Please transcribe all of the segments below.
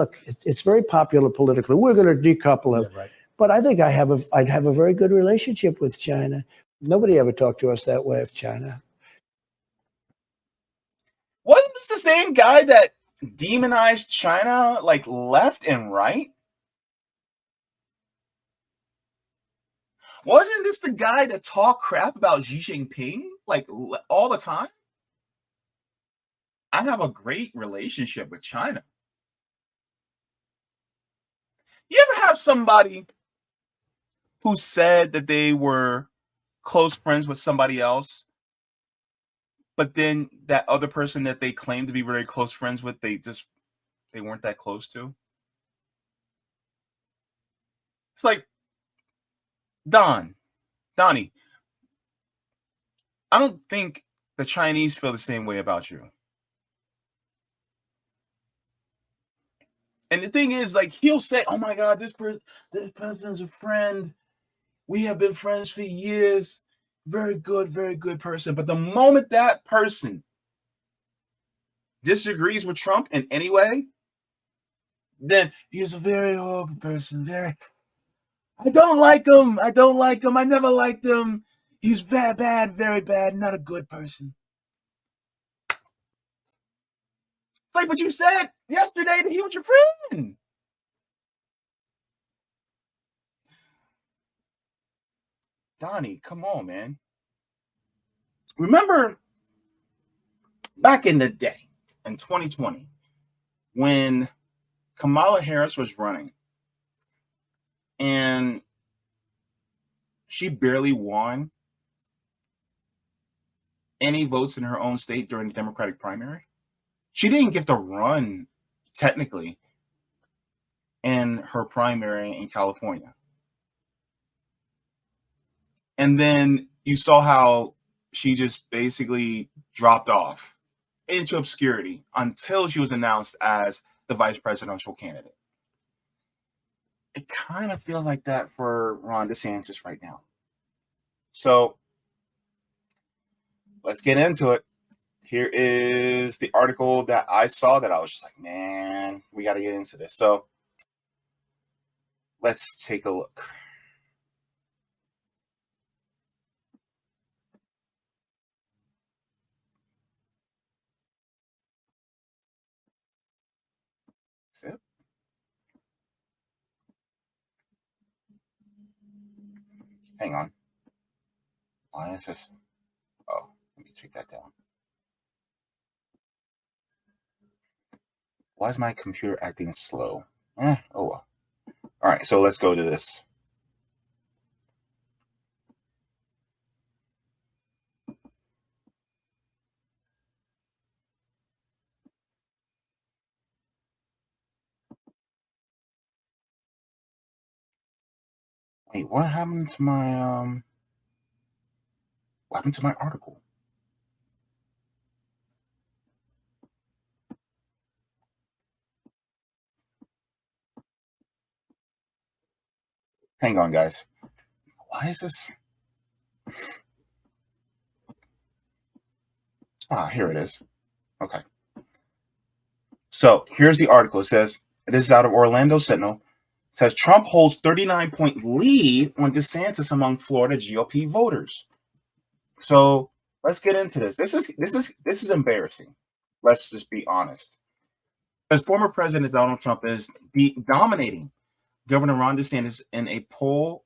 look, it's very popular politically. We're going to decouple them. Yeah, right. But I think I'd have a very good relationship with China. Nobody ever talked to us that way of China. Wasn't this the same guy that demonized China like left and right? Wasn't this the guy that talked crap about Xi Jinping like all the time? I have a great relationship with China. You ever have somebody who said that they were close friends with somebody else, but then that other person that they claimed to be very close friends with, they weren't that close to? It's like, Donnie, I don't think the Chinese feel the same way about you. And the thing is, like, he'll say, oh my God, this person's a friend. We have been friends for years. Very good person. But the moment that person disagrees with Trump in any way, then he's a very horrible person. I don't like him. I never liked him. He's bad, very bad, not a good person. It's like what you said yesterday that he was your friend. Donnie, come on, man. Remember back in the day, in 2020, when Kamala Harris was running and she barely won any votes in her own state during the Democratic primary? She didn't get to run, technically, in her primary in California. And then you saw how she just basically dropped off into obscurity until she was announced as the vice presidential candidate. It kind of feels like that for Ron DeSantis right now. So let's get into it. Here is the article that I saw that I was just like, man, we got to get into this. So let's take a look. That's it. Hang on. Why is this? Oh, let me take that down. Why is my computer acting slow? Oh well. All right, so let's go to this. Wait, what happened to my what happened to my article? Hang on, guys. Why is this? Here it is. Okay. So here's the article. It says, this is out of Orlando Sentinel. It says Trump holds 39-point lead on DeSantis among Florida GOP voters. So let's get into this. This is embarrassing. Let's just be honest. As former President Donald Trump is dominating Governor Ron DeSantis in a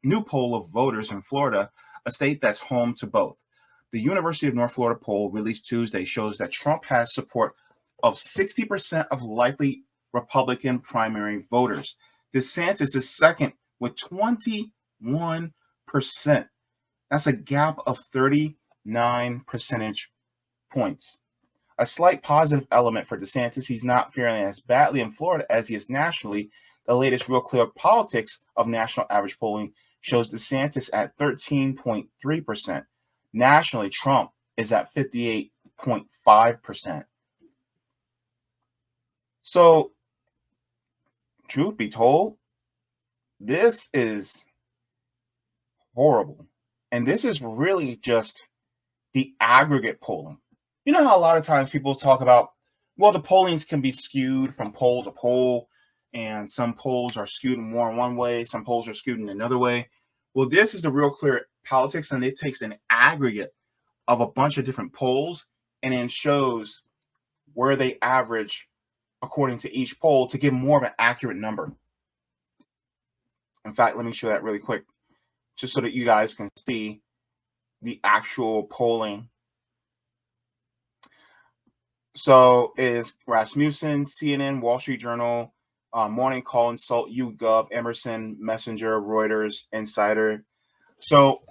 new poll of voters in Florida, a state that's home to both. The University of North Florida poll released Tuesday shows that Trump has support of 60% of likely Republican primary voters. DeSantis is second with 21%. That's a gap of 39 percentage points. A slight positive element for DeSantis. He's not faring as badly in Florida as he is nationally. The latest Real Clear Politics of national average polling shows DeSantis at 13.3%. Nationally, Trump is at 58.5%. So, truth be told, this is horrible. And this is really just the aggregate polling. You know how a lot of times people talk about, well, the pollings can be skewed from poll to poll, and some polls are skewed more in one way, some polls are skewed in another way. Well, this is the real clear politics, and it takes an aggregate of a bunch of different polls and then shows where they average according to each poll to give more of an accurate number. In fact, let me show that really quick, just so that you guys can see the actual polling. So is Rasmussen, CNN, Wall Street Journal, Morning Call, Insult, YouGov, Emerson, Messenger, Reuters, Insider. So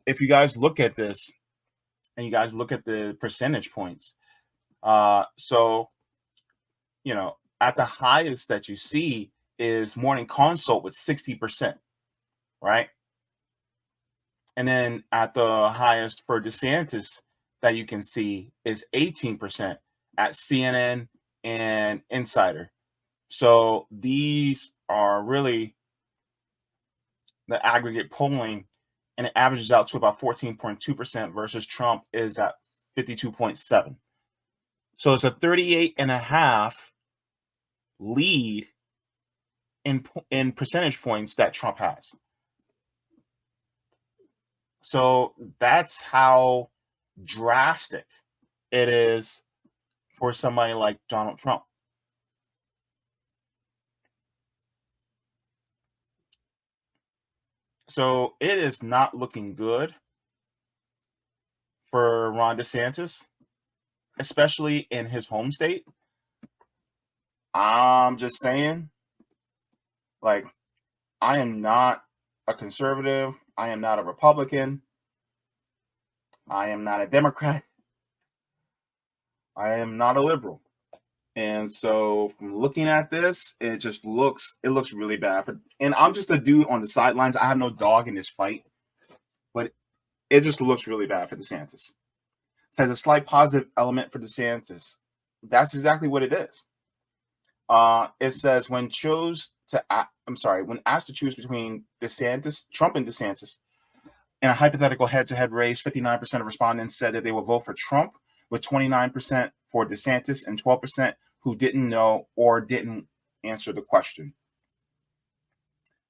if you guys look at this and you guys look at the percentage points, so, you know, at the highest that you see is Morning Consult with 60%, right? And then at the highest for DeSantis that you can see is 18% at CNN and Insider. So these are really the aggregate polling, and it averages out to about 14.2% versus Trump is at 52.7. So it's a 38.5 lead in percentage points that Trump has. So that's how drastic it is for somebody like Donald Trump. So it is not looking good for Ron DeSantis, especially in his home state. I'm just saying, like, I am not a conservative. I am not a Republican. I am not a Democrat. I am not a liberal. And so from looking at this, it looks really bad. And I'm just a dude on the sidelines. I have no dog in this fight, but it just looks really bad for DeSantis. It has a slight positive element for DeSantis. That's exactly what it is. It says when asked to choose between Trump and DeSantis in a hypothetical head-to-head race, 59% of respondents said that they would vote for Trump, with 29% for DeSantis and 12% who didn't know or didn't answer the question.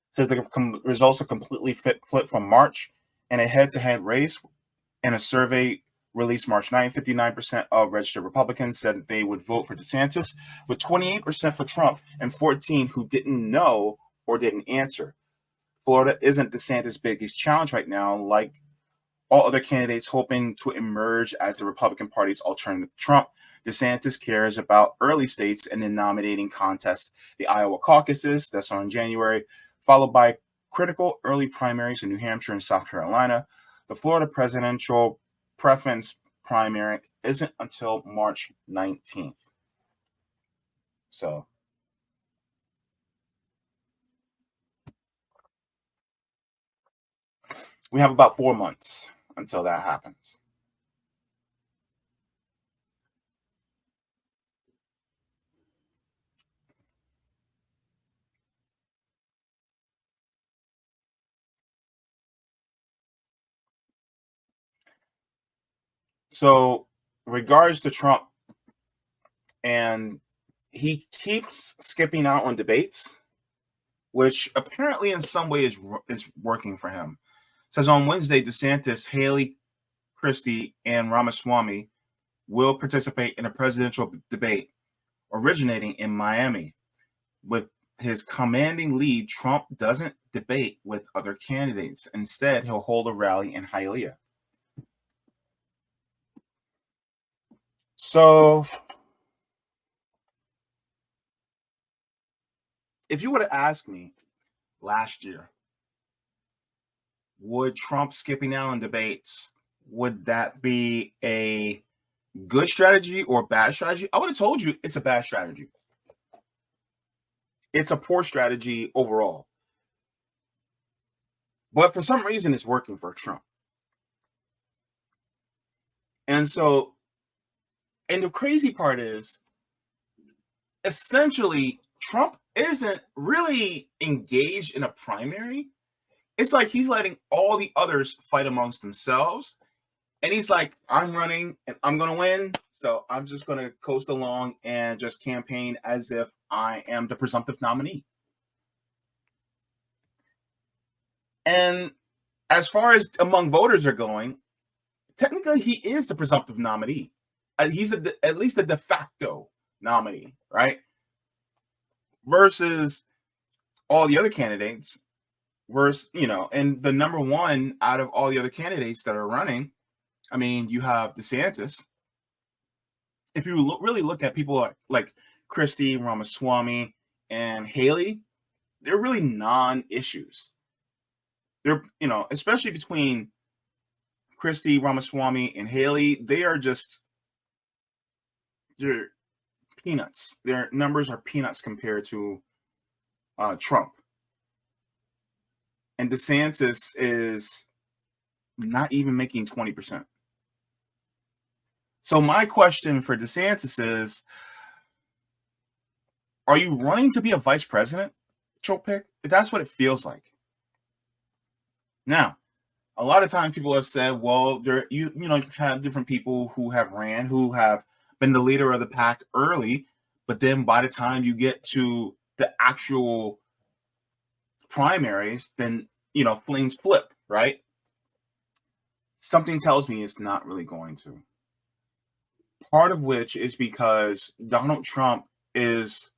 It says the results are completely flipped from March in a head-to-head race. In a survey released March 9, 59% of registered Republicans said that they would vote for DeSantis, with 28% for Trump and 14% who didn't know or didn't answer. Florida isn't DeSantis' biggest challenge right now, like all other candidates hoping to emerge as the Republican Party's alternative to Trump. DeSantis cares about early states and the nominating contest, the Iowa caucuses, that's on January, followed by critical early primaries in New Hampshire and South Carolina. The Florida presidential preference primary isn't until March 19th. So we have about 4 months until that happens. So, regards to Trump, and he keeps skipping out on debates, which apparently in some way is working for him. It says on Wednesday, DeSantis, Haley, Christie, and Ramaswamy will participate in a presidential debate originating in Miami. With his commanding lead, Trump doesn't debate with other candidates. Instead, he'll hold a rally in Hialeah. So, if you would have asked me last year, would Trump skipping out on debates, would that be a good strategy or bad strategy? I would have told you it's a bad strategy. It's a poor strategy overall. But for some reason, it's working for Trump. And the crazy part is, essentially, Trump isn't really engaged in a primary. It's like he's letting all the others fight amongst themselves. And he's like, I'm running and I'm going to win. So I'm just going to coast along and just campaign as if I am the presumptive nominee. And as far as among voters are going, technically he is the presumptive nominee. He's at least a de facto nominee, right? Versus all the other candidates, and the number one out of all the other candidates that are running, I mean, you have DeSantis. If you really look at people like Christie, Ramaswamy, and Haley, they're really non-issues. They're, especially between Christie, Ramaswamy, and Haley, they're peanuts. Their numbers are peanuts compared to Trump. And DeSantis is not even making 20%. So my question for DeSantis is, are you running to be a vice president, Joe Pick? That's what it feels like. Now, a lot of times people have said, well, you have different people who have been the leader of the pack early, but then by the time you get to the actual primaries, then, things flip, right? Something tells me it's not really going to. Part of which is because Donald Trump is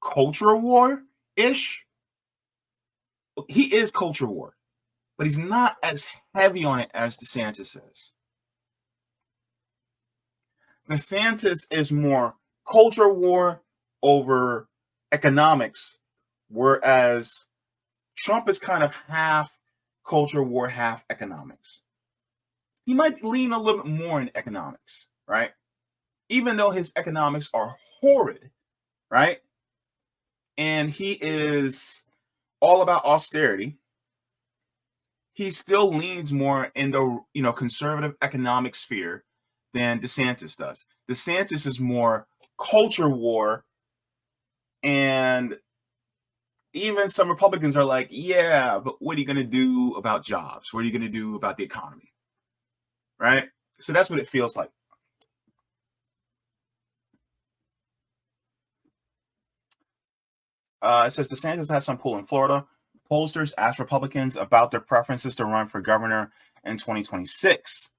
culture war-ish. He is culture war, but he's not as heavy on it as DeSantis is. DeSantis is more culture war over economics, whereas Trump is kind of half culture war, half economics. He might lean a little bit more in economics, right? Even though his economics are horrid, right? And he is all about austerity, he still leans more in the conservative economic sphere than DeSantis does. DeSantis is more culture war, and even some Republicans are like, yeah, but what are you going to do about jobs? What are you going to do about the economy? Right? So that's what it feels like. It says DeSantis has some pull in Florida. Pollsters asked Republicans about their preferences to run for governor in 2026.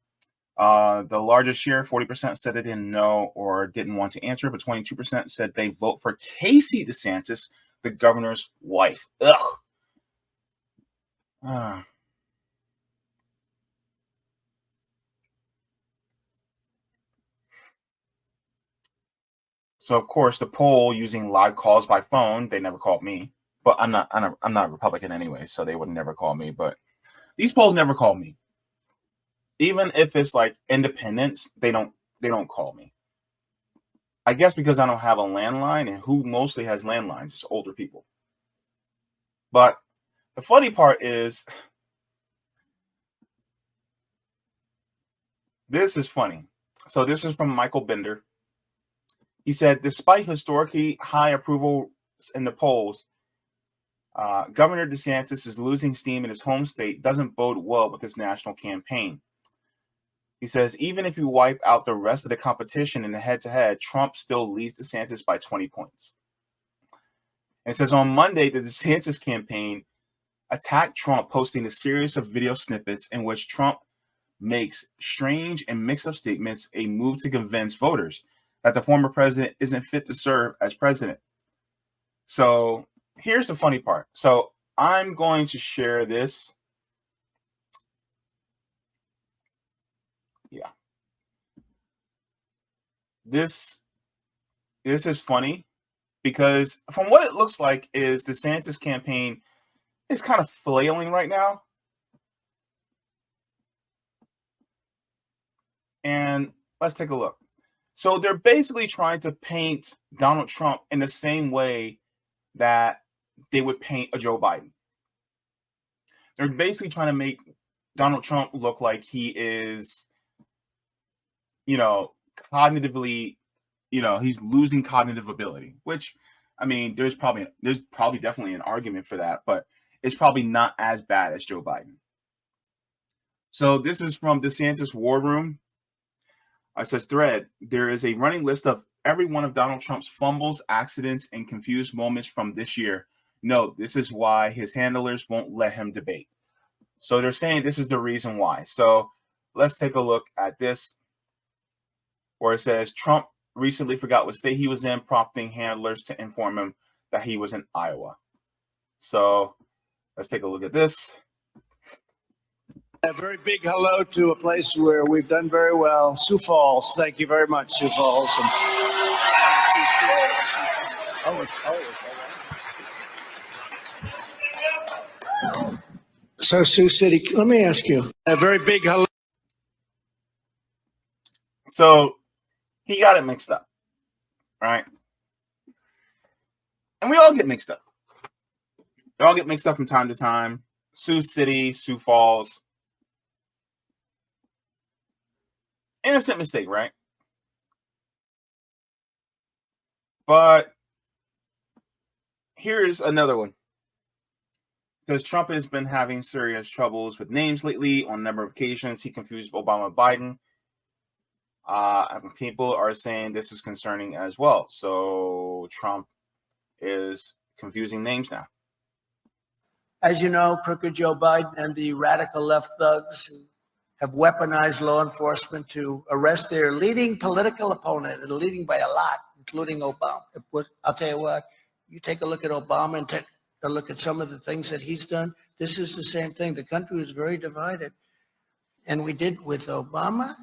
The largest share, 40%, said they didn't know or didn't want to answer, but 22% said they vote for Casey DeSantis, the governor's wife. Ugh. So of course the poll using live calls by phone, they never called me, but I'm not Republican anyway, so they would never call me. But these polls never call me. Even if it's like independents, they don't call me. I guess because I don't have a landline, and who mostly has landlines is older people. But the funny part is, this is funny. So this is from Michael Bender. He said, despite historically high approval in the polls, Governor DeSantis is losing steam in his home state doesn't bode well with his national campaign. He says, even if you wipe out the rest of the competition in the head-to-head, Trump still leads DeSantis by 20 points. And it says on Monday, the DeSantis campaign attacked Trump, posting a series of video snippets in which Trump makes strange and mixed-up statements, a move to convince voters that the former president isn't fit to serve as president. So here's the funny part. So I'm going to share this. Yeah. This is funny because from what it looks like is DeSantis campaign is kind of flailing right now. And let's take a look. So they're basically trying to paint Donald Trump in the same way that they would paint a Joe Biden. They're basically trying to make Donald Trump look like he is, cognitively, he's losing cognitive ability, which, I mean, there's probably definitely an argument for that, but it's probably not as bad as Joe Biden. So this is from DeSantis War Room. It says thread. There is a running list of every one of Donald Trump's fumbles, accidents, and confused moments from this year. No, this is why his handlers won't let him debate. So they're saying this is the reason why. So let's take a look at this, where it says Trump recently forgot what state he was in, prompting handlers to inform him that he was in Iowa. So let's take a look at this. A very big hello to a place where we've done very well, Sioux Falls. Thank you very much, Sioux Falls. So, Sioux City, let me ask you. A very big hello. So he got it mixed up, right? And we all get mixed up. We all get mixed up from time to time. Sioux City, Sioux Falls. Innocent mistake, right? But here's another one. Because Trump has been having serious troubles with names lately. On a number of occasions, he confused Obama and Biden. People are saying this is concerning as well. So Trump is confusing names now. As you know, crooked Joe Biden and the radical left thugs who have weaponized law enforcement to arrest their leading political opponent, and leading by a lot, including Obama. I'll tell you what, you take a look at Obama and take a look at some of the things that he's done. This is the same thing. The country is very divided. And we did with Obama.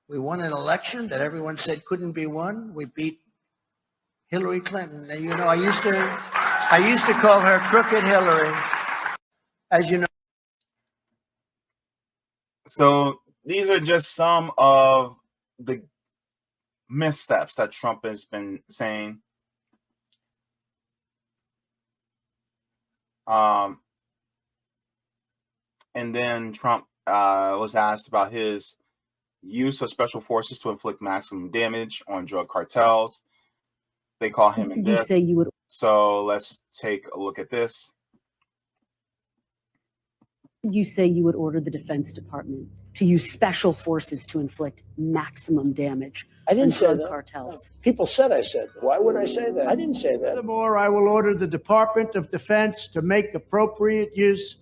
We won an election that everyone said couldn't be won. We beat Hillary Clinton. Now, you know, I used to call her Crooked Hillary. As you know. So these are just some of the missteps that Trump has been saying. And then Trump was asked about his use of special forces to inflict maximum damage on drug cartels. They call him in death. So let's take a look at this. You say you would order the Defense Department to use special forces to inflict maximum damage I didn't on say drug that. cartels. People said I said. Why would I say that? I didn't say that. Furthermore, I will order the Department of Defense to make appropriate use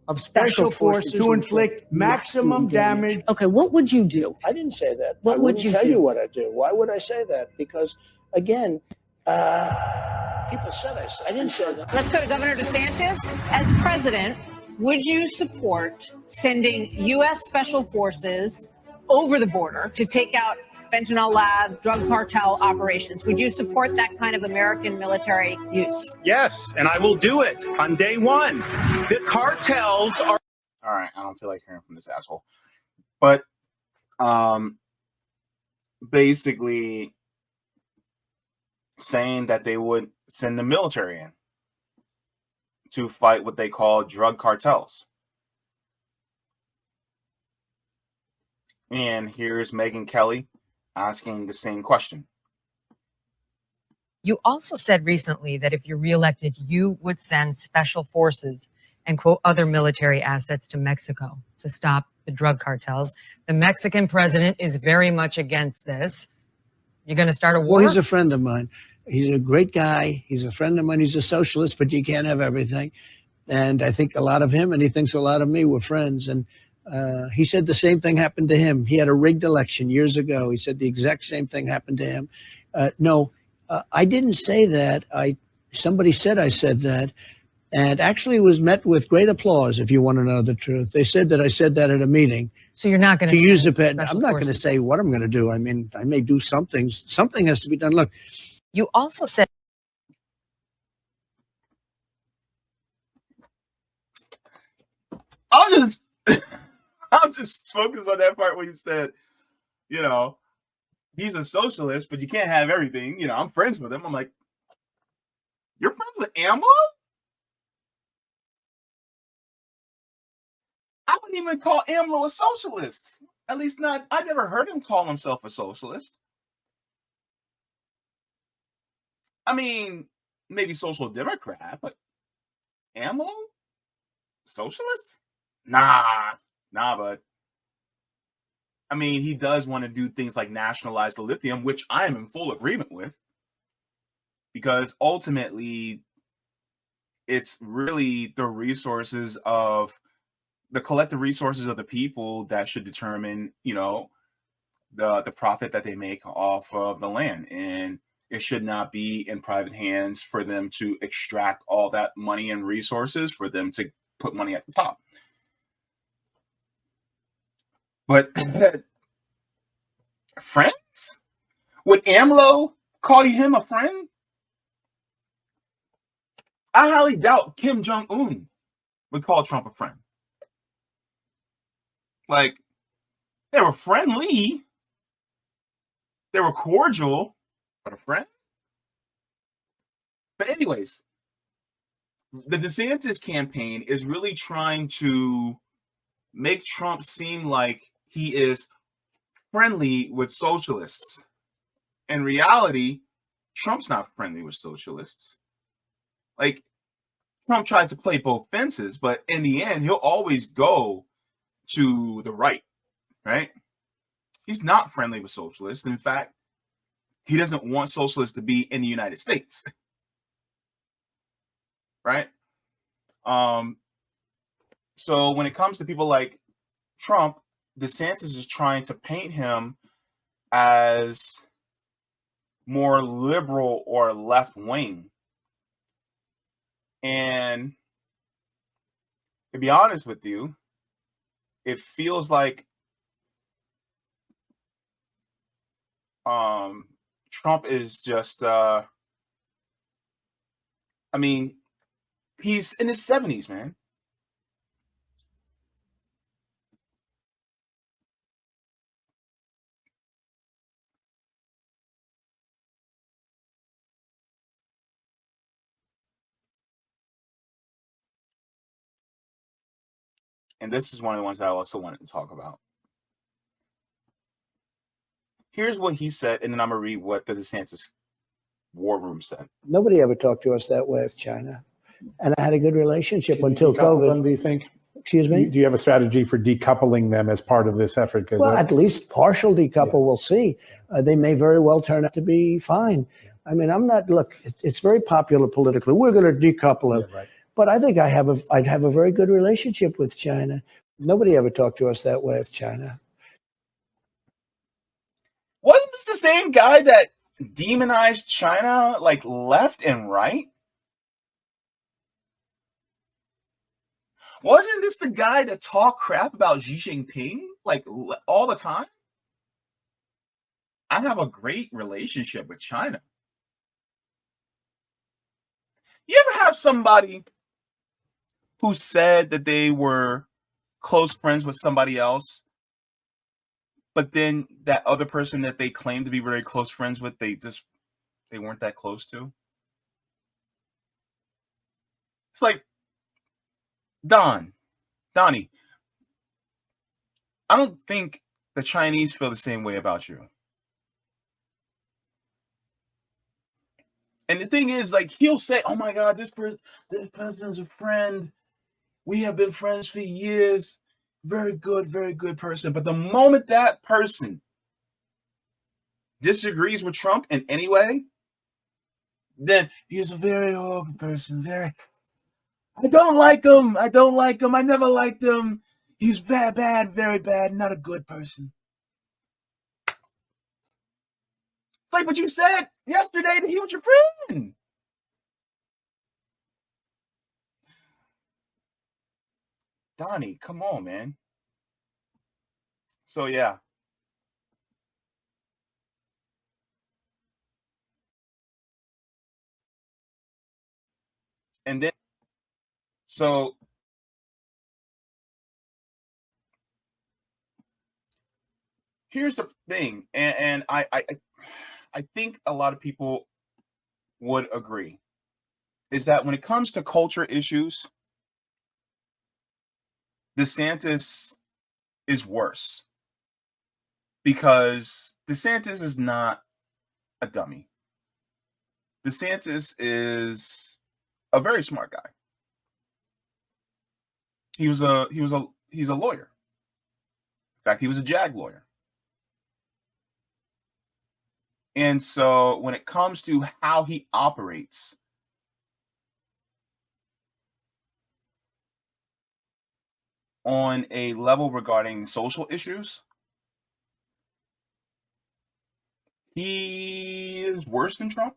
of special forces to inflict maximum damage. Okay, what would you do? I didn't say that. What I would wouldn't you tell do? you what I do. Why would I say that? Because, again, people said I said. I didn't say that. Let's go to Governor DeSantis. As president, would you support sending U.S. Special Forces over the border to take out fentanyl lab, drug cartel operations? Would you support that kind of American military use? Yes, and I will do it on day one. The cartels are. All right, I don't feel like hearing from this asshole. But basically saying that they would send the military in to fight what they call drug cartels. And here's Megyn Kelly asking the same question. You also said recently that if you're reelected, you would send special forces and, quote, other military assets to Mexico to stop the drug cartels. The Mexican president is very much against this. You're going to start a war? Well, he's a friend of mine. He's a great guy. He's a friend of mine. He's a socialist, but you can't have everything. And I think a lot of him, and he thinks a lot of me, were friends. And he said the same thing happened to him. He had a rigged election years ago. He said the exact same thing happened to him. No, I didn't say that. Somebody said I said that, and actually was met with great applause, if you want to know the truth. They said that I said that at a meeting. So you're not going to use the pen. pen. I'm not going to say what I'm going to do. I mean, I may do something. Something has to be done. Look. You also said. I'm just focused on that part where you said, you know, he's a socialist, but you can't have everything. You know, I'm friends with him. I'm like, you're friends with AMLO? I wouldn't even call AMLO a socialist. At least not, I never heard him call himself a socialist. I mean, maybe social democrat, but AMLO? Socialist? Nah, bud. I mean, he does want to do things like nationalize the lithium, which I am in full agreement with, because ultimately it's really the resources of the collective resources of the people that should determine, the profit that they make off of the land. And it should not be in private hands for them to extract all that money and resources for them to put money at the top. But friends? Would AMLO call him a friend? I highly doubt Kim Jong-un would call Trump a friend. Like, they were friendly. They were cordial, but a friend? But anyways, the DeSantis campaign is really trying to make Trump seem like he is friendly with socialists. In reality, Trump's not friendly with socialists. Like, Trump tried to play both fences, but in the end, he'll always go to the right? He's not friendly with socialists. In fact, he doesn't want socialists to be in the United States. Right? So when it comes to people like Trump, DeSantis is trying to paint him as more liberal or left wing. And to be honest with you, it feels like Trump is just he's in his 70s, man. And this is one of the ones that I also wanted to talk about. Here's what he said, and then I'm going to read what the DeSantis war room said. Nobody ever talked to us that way with China. And I had a good relationship until COVID. Them, do you think? Excuse me? Do you have a strategy for decoupling them as part of this effort? Well, at least partial decouple, we'll see. They may very well turn out to be fine. I mean, it's very popular politically. We're going to decouple them. Yeah, right. But I think I'd have a very good relationship with China. Nobody ever talked to us that way with China. Wasn't this the same guy that demonized China like left and right? Wasn't this the guy that talked crap about Xi Jinping like all the time? I have a great relationship with China. You ever have somebody who said that they were close friends with somebody else, but then that other person that they claimed to be very close friends with, they weren't that close to? It's like, Donnie, I don't think the Chinese feel the same way about you. And the thing is, like, he'll say, oh my God, this person's a friend. We have been friends for years. Very good person. But the moment that person disagrees with Trump in any way, then he's a very horrible person. I don't like him. I never liked him. He's bad, very bad, not a good person. It's like, but you said yesterday that he was your friend. Donnie, come on, man. So, yeah. And then, so here's the thing, and I think a lot of people would agree, is that when it comes to culture issues, DeSantis is worse, because DeSantis is not a dummy. DeSantis is a very smart guy. He's a lawyer. In fact, he was a JAG lawyer. And so when it comes to how he operates, on a level regarding social issues, he is worse than Trump.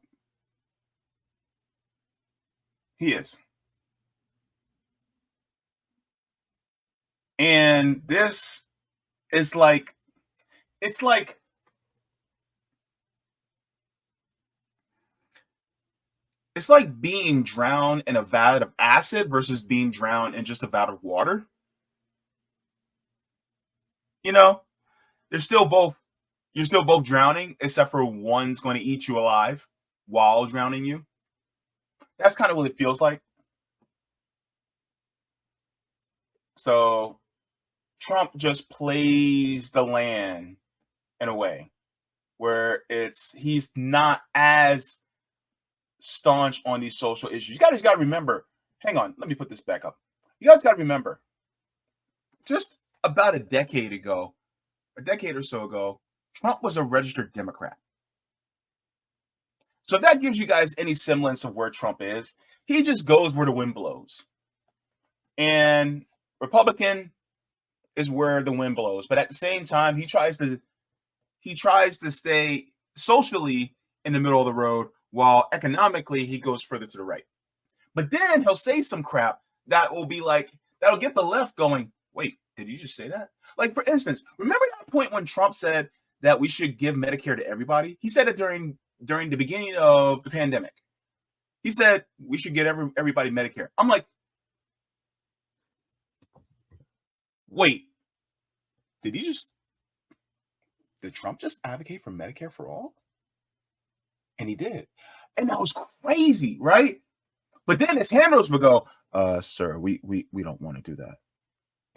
He is. And this is like, it's like, it's like being drowned in a vat of acid versus being drowned in just a vat of water. You know, they're still both, you're still both drowning, except for one's going to eat you alive while drowning you. That's kind of what it feels like. So Trump just plays the land in a way where he's not as staunch on these social issues. You guys got to remember, hang on, let me put this back up. You guys got to remember, just about a decade or so ago, Trump was a registered Democrat. So if that gives you guys any semblance of where Trump is, he just goes where the wind blows. And Republican is where the wind blows. But at the same time, he tries to stay socially in the middle of the road, while economically he goes further to the right. But then he'll say some crap that will be like, that'll get the left going, wait, did you just say that? Like, for instance, remember that point when Trump said that we should give Medicare to everybody? He said it during the beginning of the pandemic. He said we should get everybody Medicare. I'm like, wait, did Trump just advocate for Medicare for all? And he did. And that was crazy, right? But then his handlers would go, sir, we don't want to do that.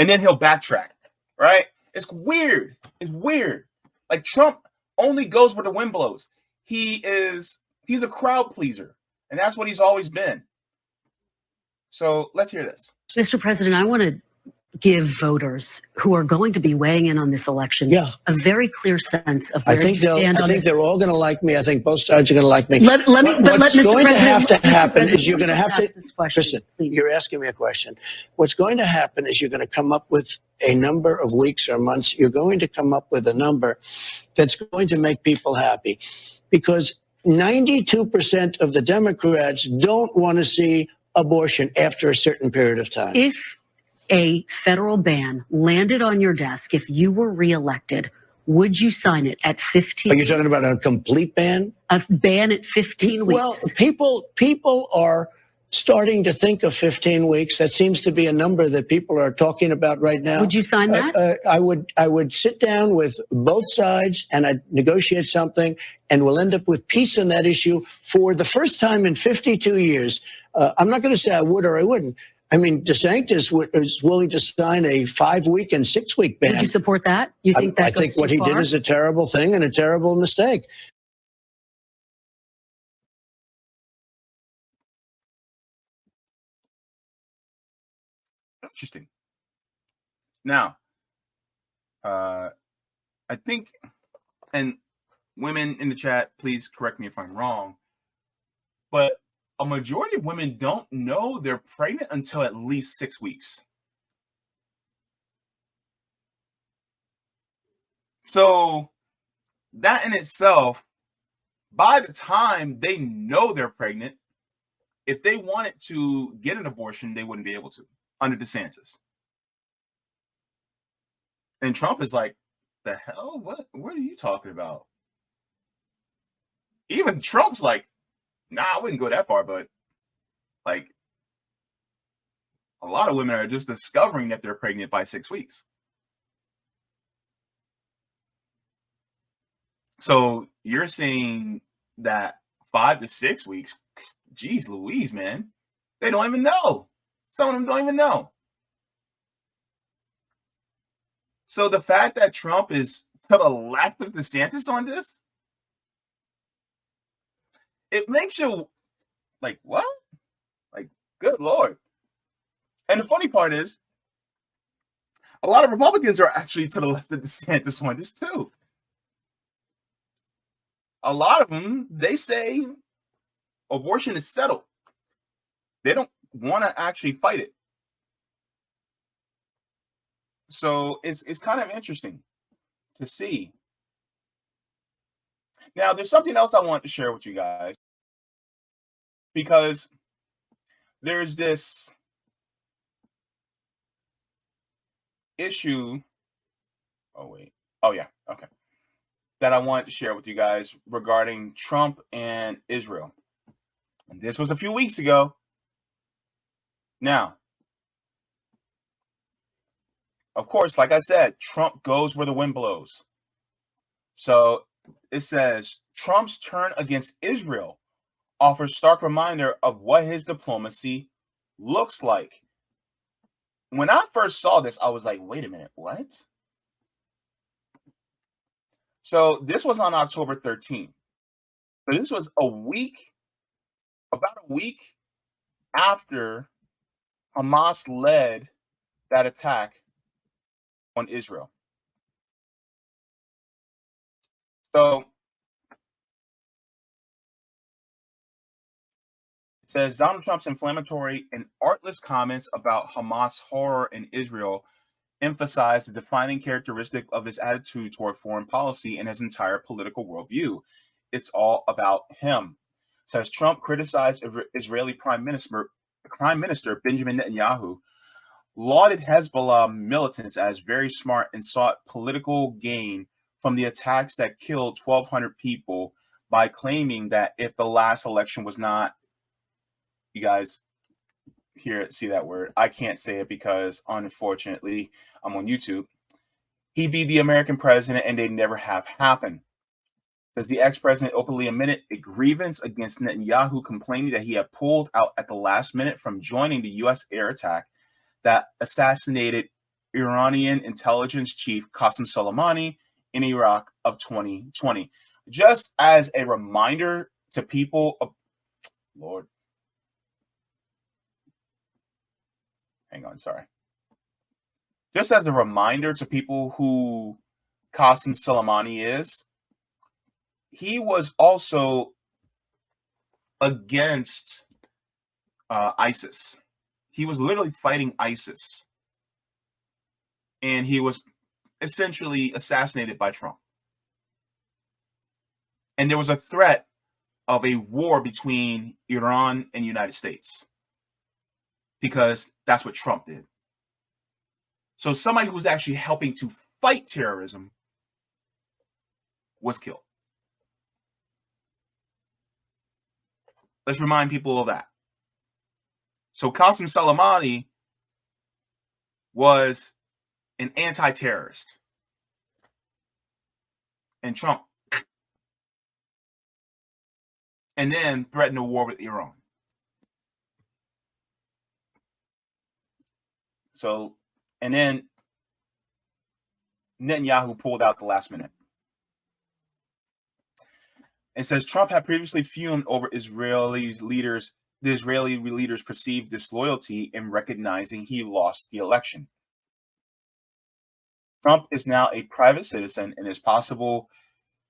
And then he'll backtrack, right? It's weird. It's weird. Like, Trump only goes where the wind blows. He's a crowd pleaser, and that's what he's always been. So let's hear this. Mr. President, I want to give voters who are going to be weighing in on this election a very clear sense of where you stand on this. I think they're all going to like me. I think both sides are going to like me. What's going to have to happen is you're going to have to this question, listen. please. You're asking me a question. What's going to happen is you're going to come up with a number of weeks or months. You're going to come up with a number that's going to make people happy, because 92% of the Democrats don't want to see abortion after a certain period of time. If a federal ban landed on your desk, if you were reelected, would you sign it at 15 Are you talking about a complete ban? A ban at 15 weeks? Well, people are starting to think of 15 weeks. That seems to be a number that people are talking about right now. Would you sign that? I would sit down with both sides and I'd negotiate something, and we'll end up with peace on that issue for the first time in 52 years. I'm not going to say I would or I wouldn't. I mean, DeSantis is willing to sign a 5-week and 6-week ban. Would you support that? You think that I think what he did is a terrible thing and a terrible mistake. Interesting. Now, I think, and women in the chat, please correct me if I'm wrong, but a majority of women don't know they're pregnant until at least 6 weeks. So that in itself, by the time they know they're pregnant, if they wanted to get an abortion, they wouldn't be able to under DeSantis. And Trump is like, the hell? What are you talking about? Even Trump's like, nah, I wouldn't go that far, but like, a lot of women are just discovering that they're pregnant by 6 weeks. So you're saying that 5 to 6 weeks, geez Louise, man, they don't even know. Some of them don't even know. So the fact that Trump is to the left of DeSantis on this, it makes you like, what? Like, good Lord. And the funny part is, a lot of Republicans are actually to the left of DeSantis on this too. a lot of them, they say abortion is settled. They don't want to actually fight it. So it's kind of interesting to see. Now, there's something else I want to share with you guys, because there's this issue. Oh, wait. Oh, yeah. Okay. That I wanted to share with you guys regarding Trump and Israel. And this was a few weeks ago. Now, of course, like I said, Trump goes where the wind blows. So it says Trump's turn against Israel offers stark reminder of what his diplomacy looks like. When I first saw this, I was like, wait a minute, what? So this was on October 13th. So this was about a week after Hamas led that attack on Israel. So it says Donald Trump's inflammatory and artless comments about Hamas horror in Israel emphasize the defining characteristic of his attitude toward foreign policy and his entire political worldview. It's all about him. Says Trump criticized Israeli Prime Minister Benjamin Netanyahu, lauded Hezbollah militants as very smart, and sought political gain from the attacks that killed 1,200 people by claiming that if the last election was not, you guys see that word, I can't say it because unfortunately I'm on YouTube, he'd be the American president, and they never have happened. Does the ex-president openly admitted a grievance against Netanyahu, complaining that he had pulled out at the last minute from joining the U.S. air attack that assassinated Iranian intelligence chief Qasem Soleimani in Iraq of 2020. Just as a reminder to people of, Lord, hang on, sorry. Just as a reminder to people who Qasem Soleimani is, he was also against ISIS. He was literally fighting ISIS. And he was essentially assassinated by Trump. And there was a threat of a war between Iran and the United States, because that's what Trump did. So somebody who was actually helping to fight terrorism was killed. Let's remind people of that. So Qasem Soleimani was an anti-terrorist. And Trump. And then threatened a war with Iran. So, and then Netanyahu pulled out the last minute. It says Trump had previously fumed over the Israeli leaders' perceived disloyalty in recognizing he lost the election. Trump is now a private citizen, and it's possible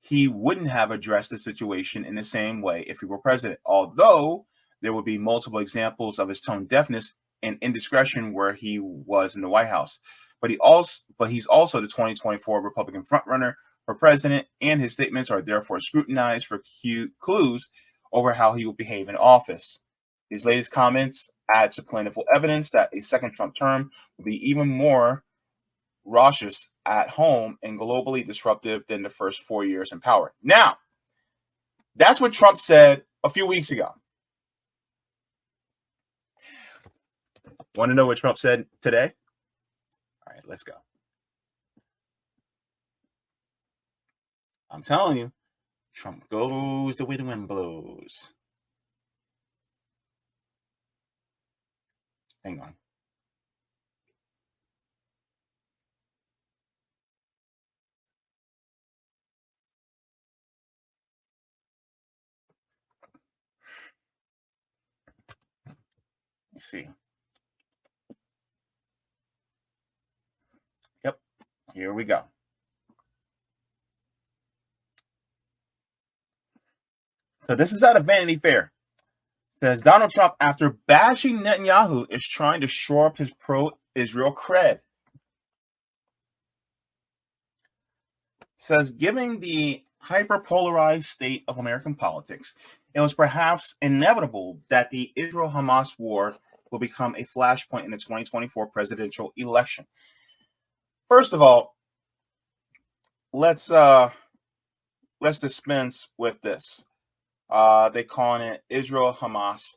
he wouldn't have addressed the situation in the same way if he were president, although there would be multiple examples of his tone deafness and indiscretion where he was in the White House. But he's also the 2024 Republican frontrunner for president, and his statements are therefore scrutinized for clues over how he will behave in office. His latest comments add to plentiful evidence that a second Trump term will be even more raucous at home and globally disruptive than the first 4 years in power. Now, that's what Trump said a few weeks ago. Want to know what Trump said today? All right, let's go. I'm telling you, Trump goes the way the wind blows. Hang on. Let's see. Yep, here we go. So this is out of Vanity Fair. It says Donald Trump, after bashing Netanyahu, is trying to shore up his pro-Israel cred. It says, given the hyperpolarized state of American politics, it was perhaps inevitable that the Israel-Hamas war will become a flashpoint in the 2024 presidential election. First of all, let's dispense with this. They calling it Israel-Hamas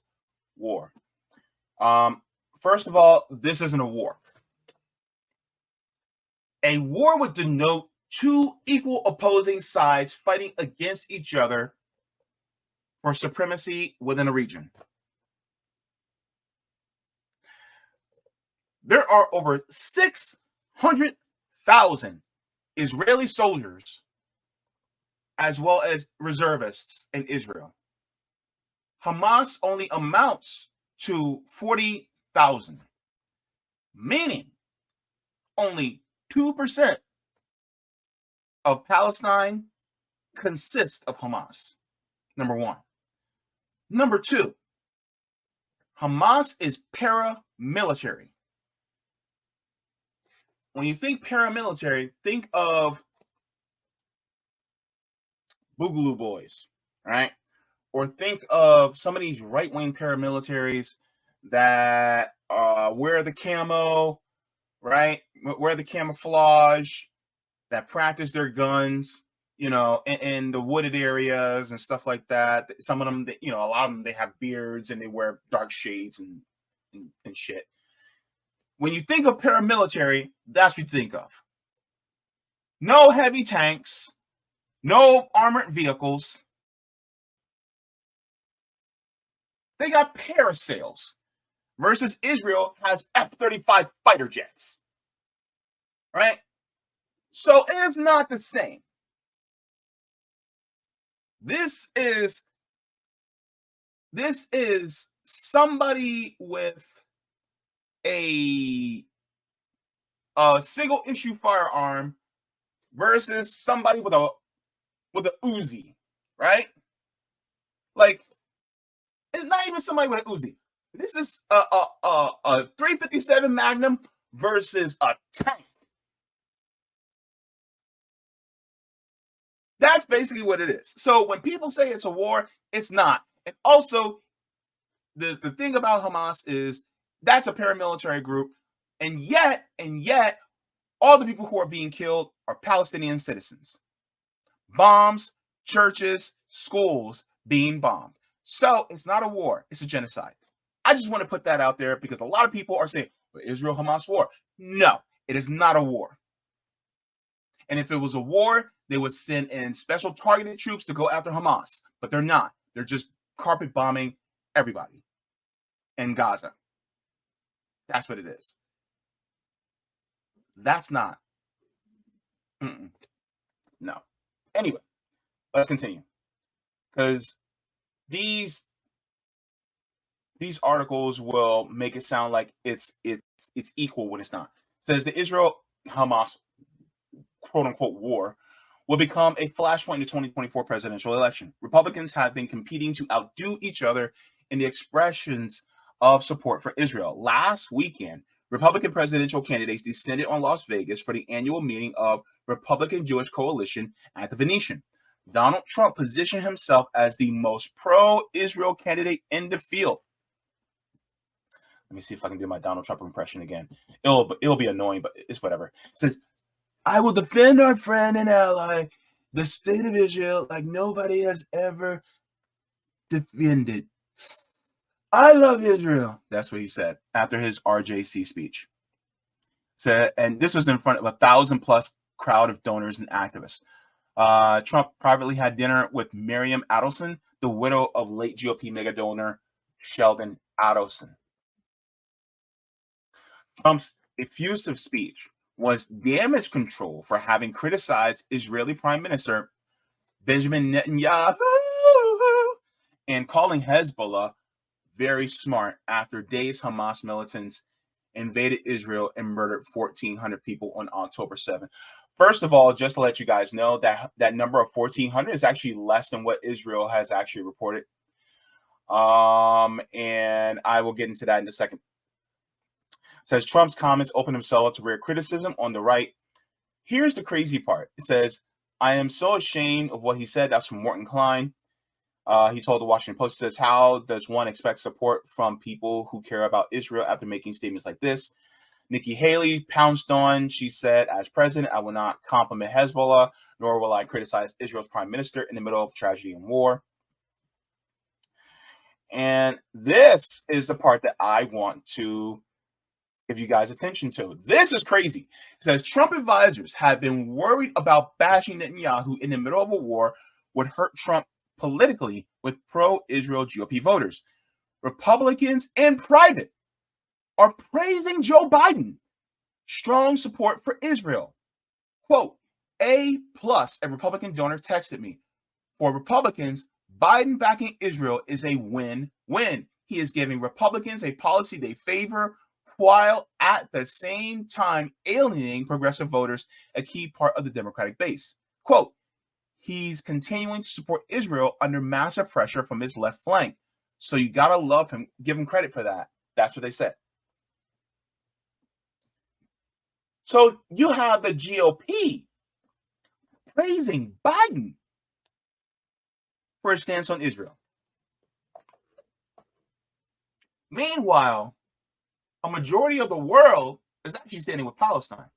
war. First of all, this isn't a war. A war would denote two equal opposing sides fighting against each other for supremacy within a region. There are over 600,000 Israeli soldiers as well as reservists in Israel. Hamas only amounts to 40,000, meaning only 2% of Palestine consists of Hamas. Number one. Number two, Hamas is paramilitary. When you think paramilitary, think of Boogaloo Boys, right? Or think of some of these right-wing paramilitaries that wear the camo, right? Wear the camouflage, that practice their guns, in the wooded areas and stuff like that. Some of them, a lot of them, they have beards and they wear dark shades and shit. When you think of paramilitary, that's what you think of. No heavy tanks, no armored vehicles. They got parasails versus Israel has F-35 fighter jets, right? So it's not the same. This is somebody with a single issue firearm versus somebody with a Uzi, right? Like, it's not even somebody with an Uzi. This is a 357 Magnum versus a tank. That's basically what it is. So when people say it's a war, it's not. And also, the thing about Hamas is that's a paramilitary group, and yet, all the people who are being killed are Palestinian citizens. Bombs, churches, schools being bombed. So it's not a war, it's a genocide. I just want to put that out there because a lot of people are saying, Israel-Hamas war. No, it is not a war. And if it was a war, they would send in special targeted troops to go after Hamas. But they're not. They're just carpet bombing everybody in Gaza. That's what it is. That's not. No. Anyway, let's continue. Because these articles will make it sound like it's equal when it's not. It says the Israel-Hamas quote-unquote war will become a flashpoint in the 2024 presidential election. Republicans have been competing to outdo each other in the expressions of support for Israel. Last weekend, Republican presidential candidates descended on Las Vegas for the annual meeting of Republican Jewish Coalition at the Venetian. Donald Trump positioned himself as the most pro-Israel candidate in the field. Let me see if I can do my Donald Trump impression again. It'll be annoying, but it's whatever. It says, I will defend our friend and ally, the state of Israel, like nobody has ever defended. I love Israel. That's what he said after his RJC speech. And this was in front of 1,000+ crowd of donors and activists. Trump privately had dinner with Miriam Adelson, the widow of late GOP mega donor Sheldon Adelson. Trump's effusive speech was damage control for having criticized Israeli Prime Minister Benjamin Netanyahu and calling Hezbollah very smart after days Hamas militants invaded Israel and murdered 1,400 people on October 7th. First of all, just to let you guys know that that number of 1,400 is actually less than what Israel has actually reported. And I will get into that in a second. It says Trump's comments open himself to rare criticism on the right. Here's the crazy part. It says, I am so ashamed of what he said. That's from Morton Klein. He told the Washington Post, says, how does one expect support from people who care about Israel after making statements like this? Nikki Haley pounced on. She said, as president, I will not compliment Hezbollah, nor will I criticize Israel's prime minister in the middle of tragedy and war. And this is the part that I want to give you guys attention to. This is crazy. It says Trump advisors have been worried about bashing Netanyahu in the middle of a war would hurt Trump politically with pro-Israel GOP voters. Republicans in private are praising Joe Biden. Strong support for Israel. Quote, A+, a Republican donor texted me. For Republicans, Biden backing Israel is a win-win. He is giving Republicans a policy they favor while at the same time alienating progressive voters, a key part of the Democratic base. Quote, he's continuing to support Israel under massive pressure from his left flank. So you got to love him, give him credit for that. That's what they said. So you have the GOP praising Biden for his stance on Israel. Meanwhile, a majority of the world is actually standing with Palestine.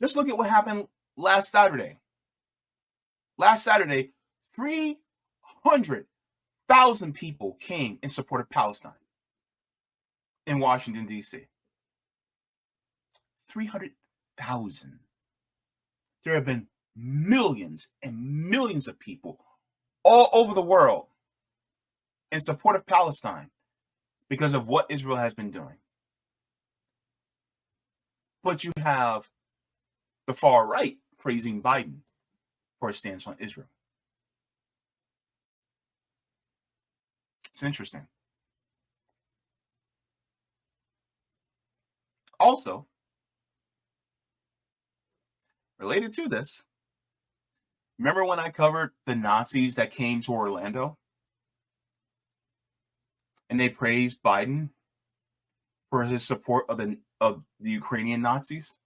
Just look at what happened last Saturday. Last Saturday, 300,000 people came in support of Palestine in Washington, D.C. 300,000. There have been millions and millions of people all over the world in support of Palestine because of what Israel has been doing. But you have the far right praising Biden for his stance on Israel. It's interesting. Also, related to this, remember when I covered the Nazis that came to Orlando? And they praised Biden for his support of the Ukrainian Nazis?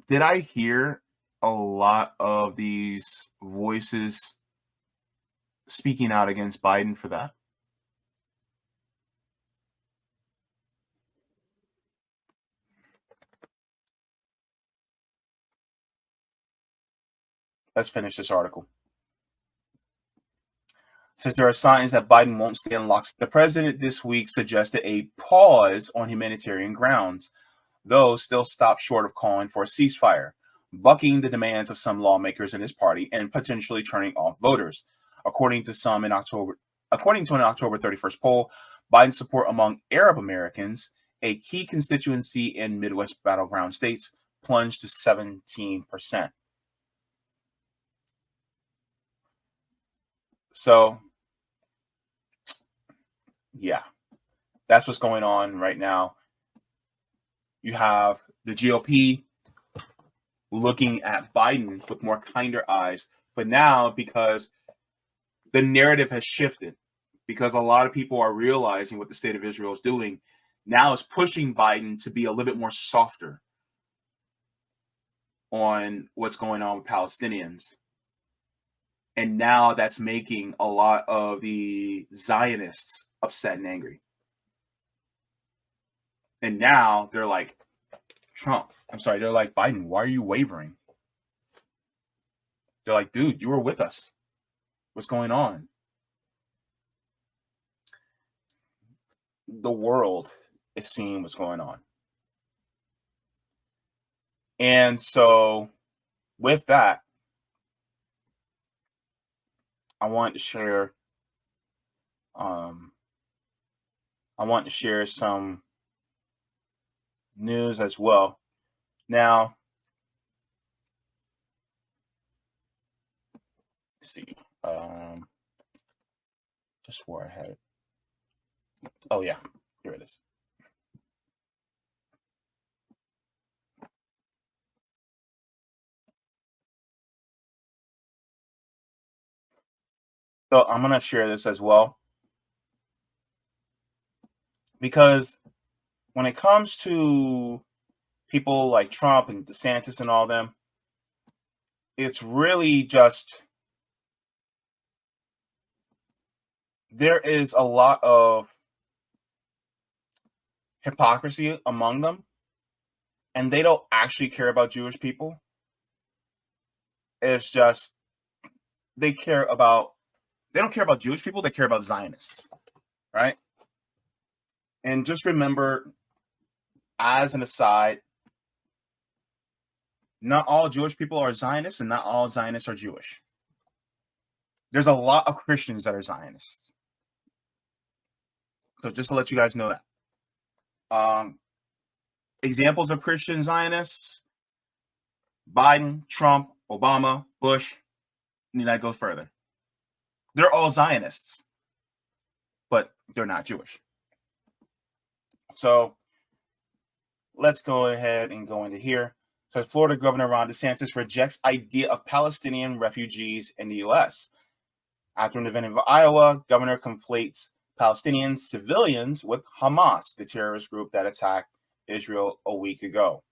Did I hear a lot of these voices speaking out against Biden for that? Let's finish this article. It says there are signs that Biden won't stay in lockstep. The president this week suggested a pause on humanitarian grounds, though still stopped short of calling for a ceasefire, bucking the demands of some lawmakers in his party and potentially turning off voters. According to an October 31st poll, Biden's support among Arab Americans, a key constituency in Midwest battleground states, plunged to 17%. So, yeah, that's what's going on right now. You have the GOP looking at Biden with more kinder eyes. But now, because the narrative has shifted, because a lot of people are realizing what the state of Israel is doing, now it's pushing Biden to be a little bit more softer on what's going on with Palestinians. And now that's making a lot of the Zionists upset and angry. And now they're like, they're like, Biden, why are you wavering? They're like, dude, you were with us. What's going on? The world is seeing what's going on. And so with that, I want to share some news as well. Now, let's see, just where I had it. Oh yeah, Here it is. So I'm going to share this as well, because when it comes to people like Trump and DeSantis and all them, it's really just, there is a lot of hypocrisy among them, and they don't actually care about Jewish people. It's just, they don't care about Jewish people, they care about Zionists, right? And just remember, as an aside, not all Jewish people are Zionists, and not all Zionists are Jewish. There's a lot of Christians that are Zionists. So just to let you guys know that. Examples of Christian Zionists: Biden, Trump, Obama, Bush. Need I go further? They're all Zionists, but they're not Jewish. So let's go ahead and go into here. So Florida Governor Ron DeSantis rejects idea of Palestinian refugees in the U.S. After an event in Iowa, governor conflates Palestinian civilians with Hamas, the terrorist group that attacked Israel a week ago,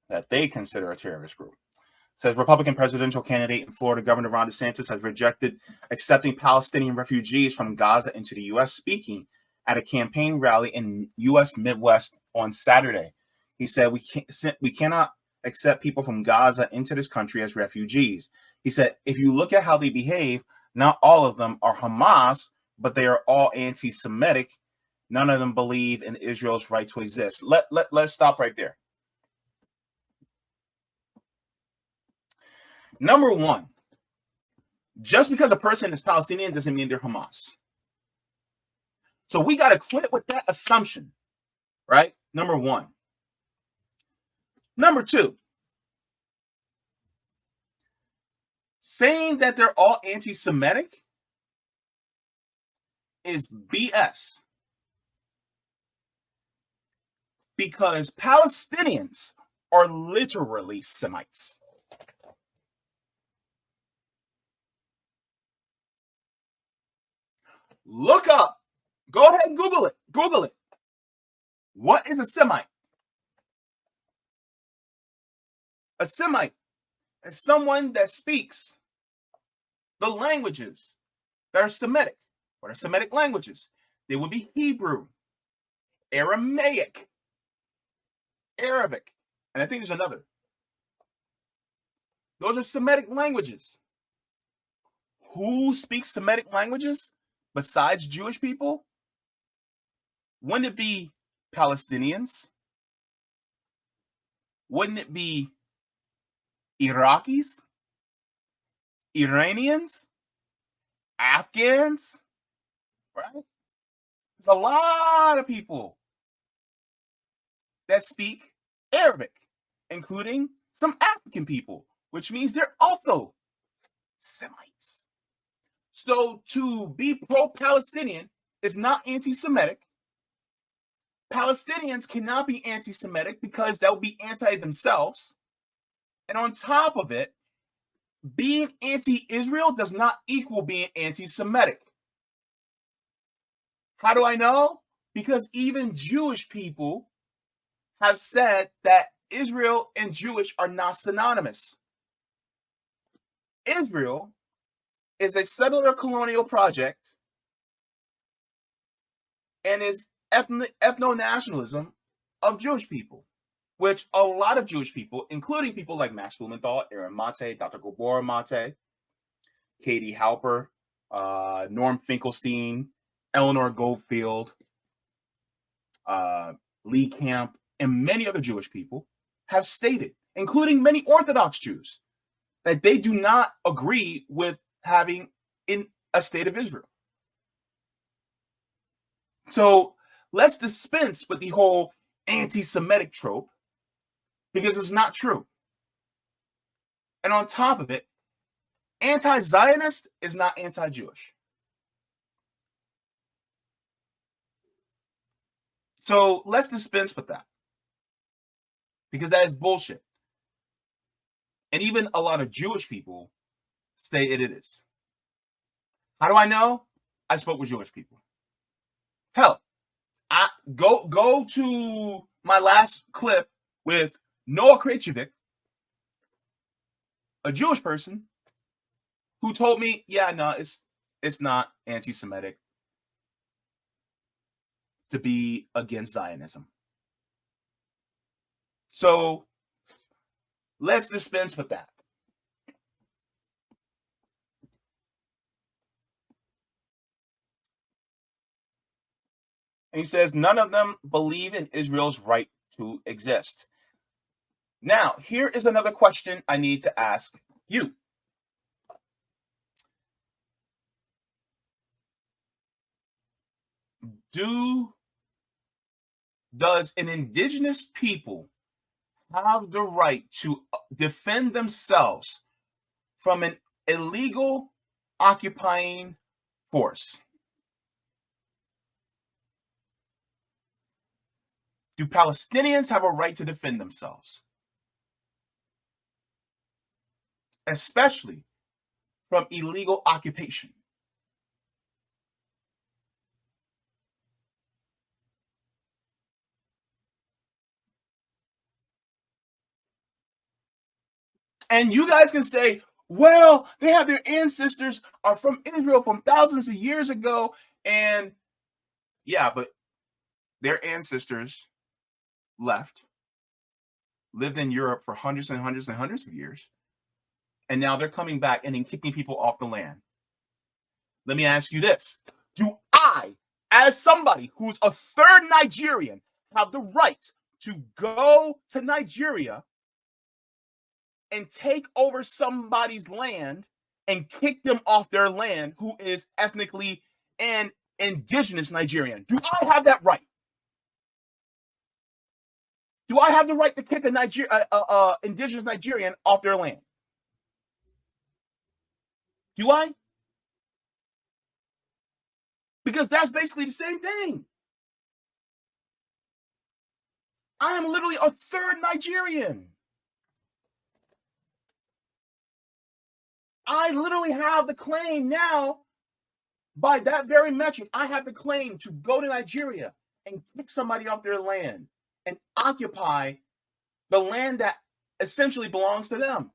that they consider a terrorist group. Says Republican presidential candidate and Florida Governor Ron DeSantis has rejected accepting Palestinian refugees from Gaza into the U.S., speaking at a campaign rally in U.S. Midwest on Saturday. He said, we cannot accept people from Gaza into this country as refugees. He said, if you look at how they behave, not all of them are Hamas, but they are all anti-Semitic. None of them believe in Israel's right to exist. Let's stop right there. Number one, just because a person is Palestinian doesn't mean they're Hamas. So we got to quit with that assumption, right? Number one. Number two, saying that they're all anti-Semitic is BS. Because Palestinians are literally Semites. Look up. Go ahead and Google it. Google it. What is a Semite? A Semite is someone that speaks the languages that are Semitic. What are Semitic languages? They would be Hebrew, Aramaic, Arabic, and I think there's another. Those are Semitic languages. Who speaks Semitic languages besides Jewish people? Wouldn't it be Palestinians? Wouldn't it be Iraqis, Iranians, Afghans, right? There's a lot of people that speak Arabic, including some African people, which means they're also Semites. So to be pro-Palestinian is not anti-Semitic. Palestinians cannot be anti-Semitic because that would be anti-themselves. And on top of it, being anti-Israel does not equal being anti-Semitic. How do I know? Because even Jewish people have said that Israel and Jewish are not synonymous. Israel is a settler colonial project and is ethno-nationalism of Jewish people, which a lot of Jewish people, including people like Max Blumenthal, Aaron Mate, Dr. Gabor Mate, Katie Halper, Norm Finkelstein, Eleanor Goldfield, Lee Camp, and many other Jewish people have stated, including many Orthodox Jews, that they do not agree with having in a state of Israel. So let's dispense with the whole anti-Semitic trope, because it's not true. And on top of it, anti-Zionist is not anti-Jewish. So let's dispense with that, because that is bullshit. And even a lot of Jewish people say it is. How do I know? I spoke with Jewish people. Hell, I go to my last clip with Noah Krejcik, a Jewish person, who told me, yeah, no, it's not anti-Semitic to be against Zionism. So let's dispense with that. And he says, none of them believe in Israel's right to exist. Now, here is another question I need to ask you. Does an indigenous people have the right to defend themselves from an illegal occupying force? Do Palestinians have a right to defend themselves? Especially from illegal occupation. And you guys can say, well, they have their ancestors are from Israel from thousands of years ago. And yeah, but their ancestors left, lived in Europe for hundreds and hundreds and hundreds of years. And now they're coming back and then kicking people off the land. Let me ask you this. Do I, as somebody who's a third Nigerian, have the right to go to Nigeria and take over somebody's land and kick them off their land who is ethnically and indigenous Nigerian? Do I have that right? Do I have the right to kick a indigenous Nigerian off their land? Do I? Because that's basically the same thing. I am literally a third Nigerian. I literally have the claim now, by that very metric, I have the claim to go to Nigeria and kick somebody off their land and occupy the land that essentially belongs to them.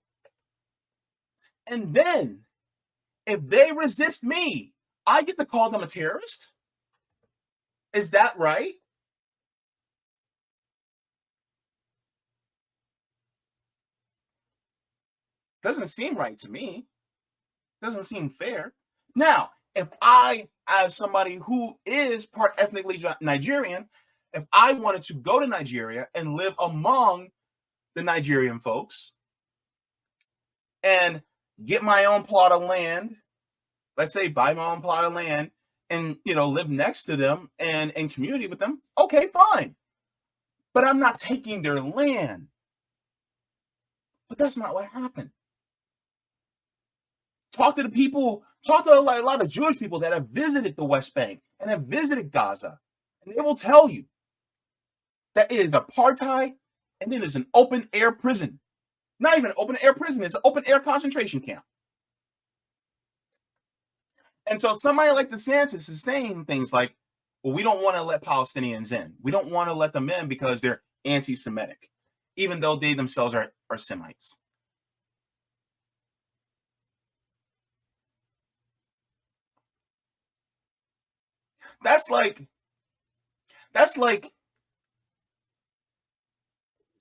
And then, if they resist me, I get to call them a terrorist? Is that right? Doesn't seem right to me. Doesn't seem fair. Now, if I, as somebody who is part ethnically Nigerian, if I wanted to go to Nigeria and live among the Nigerian folks and get my own plot of land, let's say buy my own plot of land and, live next to them and in community with them, okay, fine. But I'm not taking their land. But that's not what happened. Talk to a lot of Jewish people that have visited the West Bank and have visited Gaza, and they will tell you that it is apartheid and it is an open air prison. Not even an open air prison, it's an open air concentration camp. And so somebody like DeSantis is saying things like, well, we don't want to let Palestinians in. We don't want to let them in because they're anti-Semitic, even though they themselves are Semites. That's like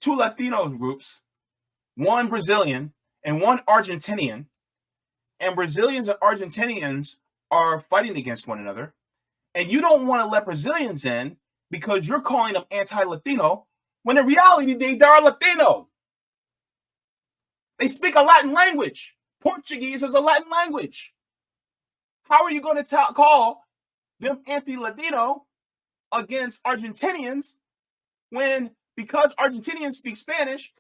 two Latino groups, one Brazilian and one Argentinian, and Brazilians and Argentinians are fighting against one another, and you don't want to let Brazilians in because you're calling them anti-Latino, when in reality they are Latino. They speak a Latin language. Portuguese is a Latin language. How are you going to call them anti-Latino against Argentinians when, because Argentinians speak Spanish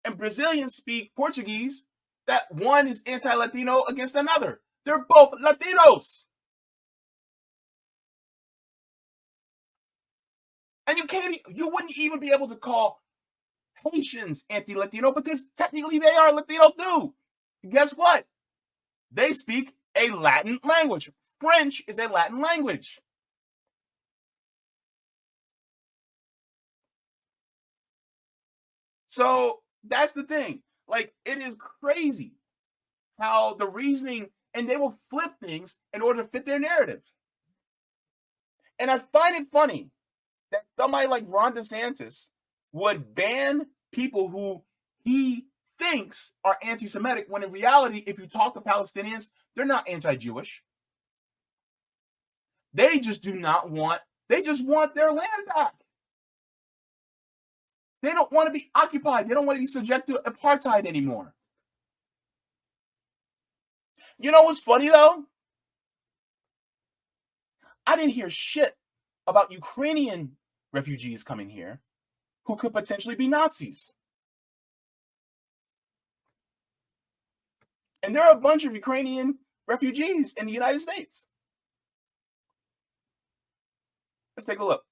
and Brazilians speak Portuguese, that one is anti-Latino against another? They're both Latinos. And you wouldn't even be able to call Haitians anti-Latino because technically they are Latino too. Guess what? They speak a Latin language. French is a Latin language. So that's the thing. Like, it is crazy how the reasoning, and they will flip things in order to fit their narrative. And I find it funny that somebody like Ron DeSantis would ban people who he thinks are anti-Semitic, when in reality, if you talk to Palestinians, they're not anti-Jewish. They just they just want their land back. They don't want to be occupied. They don't want to be subject to apartheid anymore. You know what's funny, though? I didn't hear shit about Ukrainian refugees coming here who could potentially be Nazis. And there are a bunch of Ukrainian refugees in the United States. Let's take a look.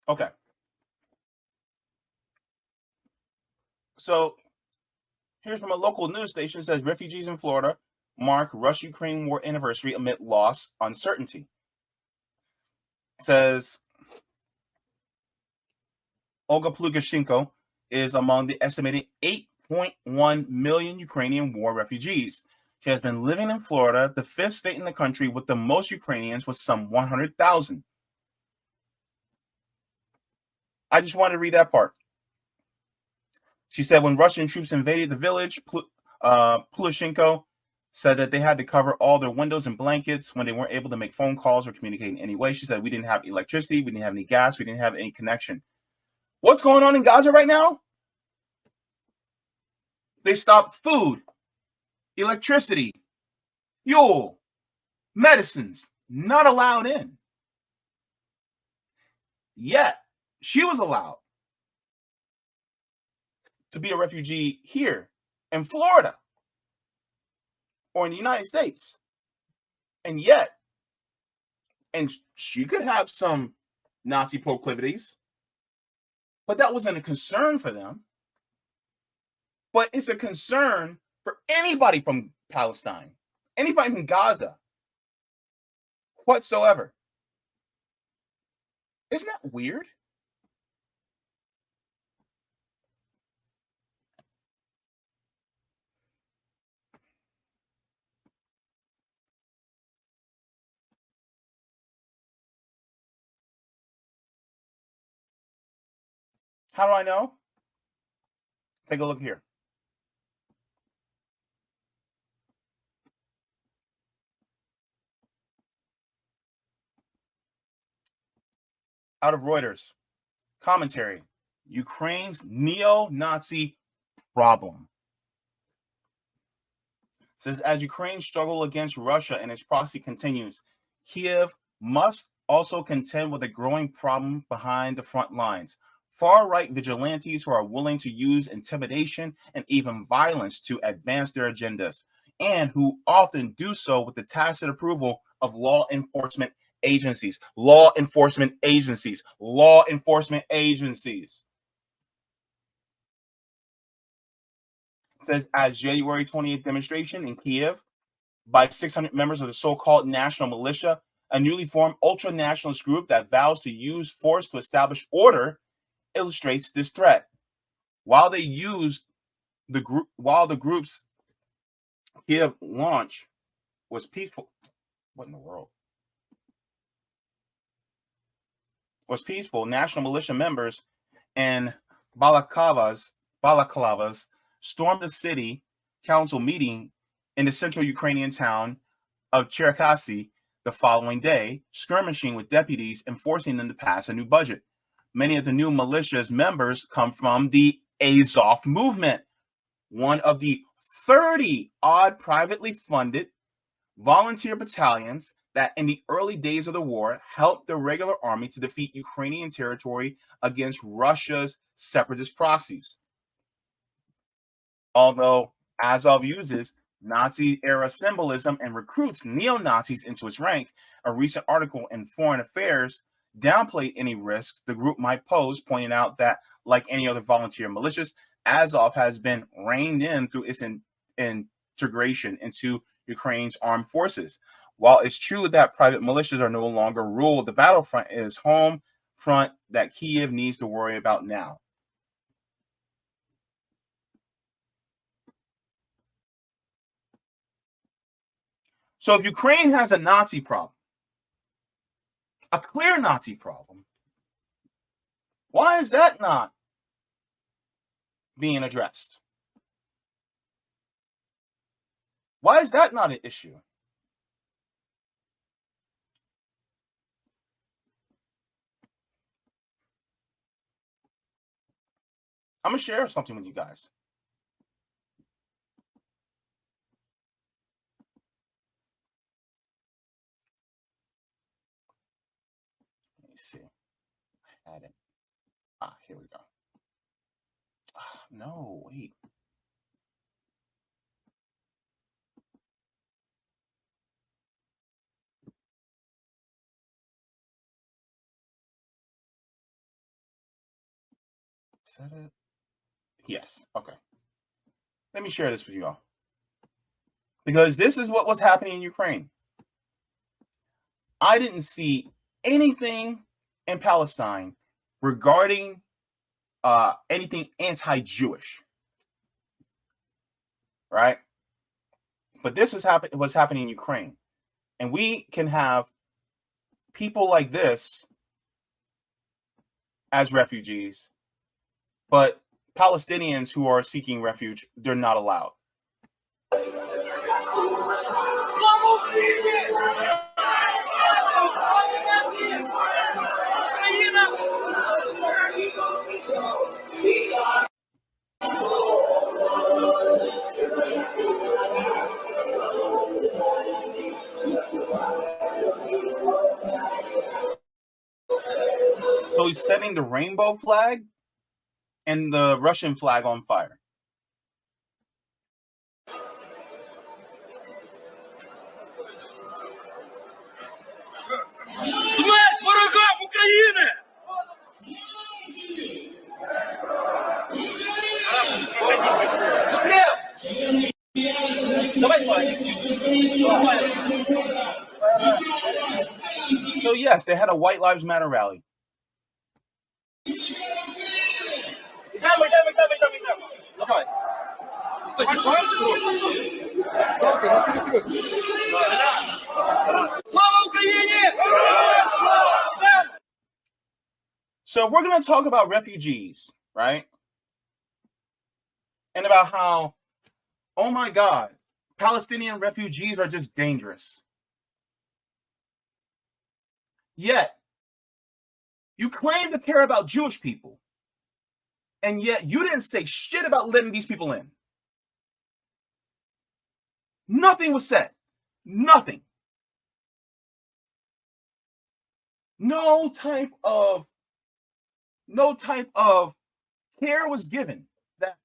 Okay. So here's from a local news station. It says refugees in Florida mark Russia-Ukraine war anniversary amid loss uncertainty. It says Olga Plugashenko is among the estimated 8.1 million Ukrainian war refugees. She has been living in Florida, the fifth state in the country with the most Ukrainians, with some 100,000. I just wanted to read that part. She said when Russian troops invaded the village, Plugashenko said that they had to cover all their windows in blankets when they weren't able to make phone calls or communicate in any way. She said, we didn't have electricity, we didn't have any gas, we didn't have any connection. What's going on in Gaza right now? They stopped food, electricity, fuel, medicines, not allowed in. Yet, she was allowed to be a refugee here in Florida or in the United States. And yet, and she could have some Nazi proclivities, but that wasn't a concern for them. But it's a concern for anybody from Palestine, anybody from Gaza, whatsoever. Isn't that weird? How do I know? Take a look here. Out of Reuters, commentary, Ukraine's neo-Nazi problem. It says, as Ukraine's struggle against Russia and its proxy continues, Kiev must also contend with a growing problem behind the front lines. Far-right vigilantes who are willing to use intimidation and even violence to advance their agendas, and who often do so with the tacit approval of law enforcement agencies. Law enforcement agencies. Law enforcement agencies. It says, at January 28th demonstration in Kiev by 600 members of the so-called National Militia, a newly formed ultra-nationalist group that vows to use force to establish order, illustrates this threat. While the group's Kiev launch was peaceful, what in the world? Was peaceful, National Militia members and balaclavas stormed the city council meeting in the central Ukrainian town of Cherkasy the following day, skirmishing with deputies and forcing them to pass a new budget. Many of the new militia's members come from the Azov movement, one of the 30 odd privately funded volunteer battalions that in the early days of the war helped the regular army to defeat Ukrainian territory against Russia's separatist proxies. Although Azov uses Nazi-era symbolism and recruits neo-Nazis into its rank, a recent article in Foreign Affairs downplayed any risks the group might pose, pointing out that, like any other volunteer militias, Azov has been reined in through its integration into Ukraine's armed forces. While it's true that private militias are no longer rule of the battlefront, it is home front that Kyiv needs to worry about now. So if Ukraine has a Nazi problem, a clear Nazi problem, why is that not being addressed? Why is that not an issue? I'm going to share something with you guys. Let me see. I had it. Here we go. No, wait. Is that it? Yes. Okay. Let me share this with you all. Because this is what was happening in Ukraine. I didn't see anything in Palestine regarding anything anti-Jewish. Right? But this is what's happening in Ukraine. And we can have people like this as refugees, but Palestinians who are seeking refuge, they're not allowed. So he's setting the rainbow flag and the Russian flag on fire. Смерть ворогам України! So yes, they had a White Lives Matter rally. So if we're going to talk about refugees, right? And about how, oh my God, Palestinian refugees are just dangerous. Yet, you claim to care about Jewish people. And yet, you didn't say shit about letting these people in. Nothing was said. Nothing. No type of care was given that,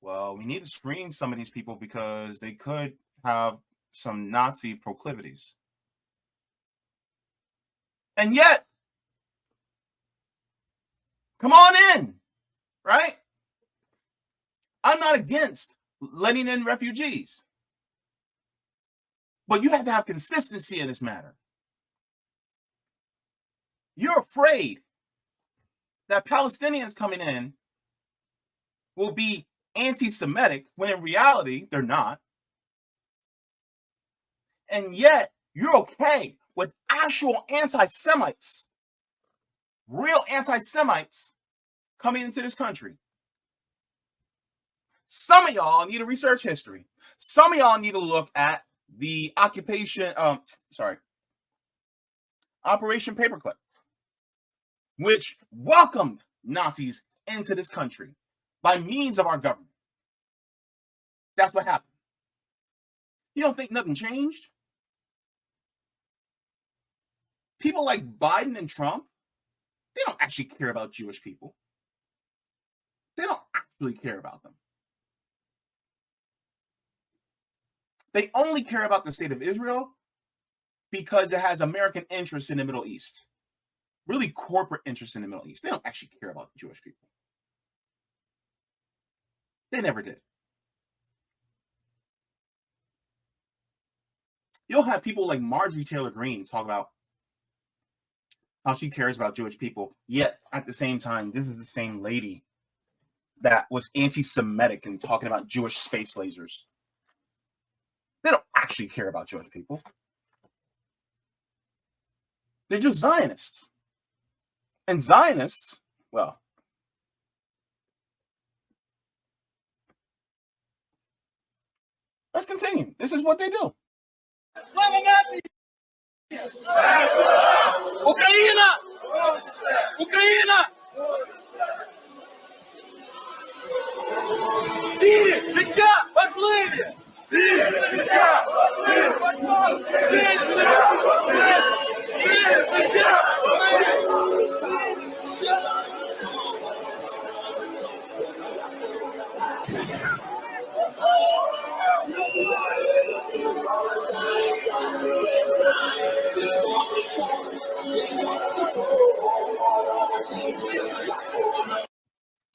well, we need to screen some of these people because they could have some Nazi proclivities. And yet, come on in, right? I'm not against letting in refugees. But you have to have consistency in this matter. You're afraid that Palestinians coming in will be anti-Semitic when in reality they're not. And yet you're okay with actual anti-Semites, real anti-Semites coming into this country. Some of y'all need to research history. Some of y'all need to look at the Operation Paperclip. which welcomed Nazis into this country by means of our government. That's what happened. You don't think nothing changed? People like Biden and Trump, they don't actually care about Jewish people. They don't actually care about them. They only care about the state of Israel because it has American interests in the Middle East. Really corporate interests in the Middle East. They don't actually care about the Jewish people. They never did. You'll have people like Marjorie Taylor Greene talk about how she cares about Jewish people, yet at the same time, this is the same lady that was anti-Semitic and talking about Jewish space lasers. They don't actually care about Jewish people. They're just Zionists. And Zionists, well, let's continue. This is what they do. Слава нації! Україна! Україна! Всі життя важливі! Всі життя важливі! Всі життя важливі! Всі життя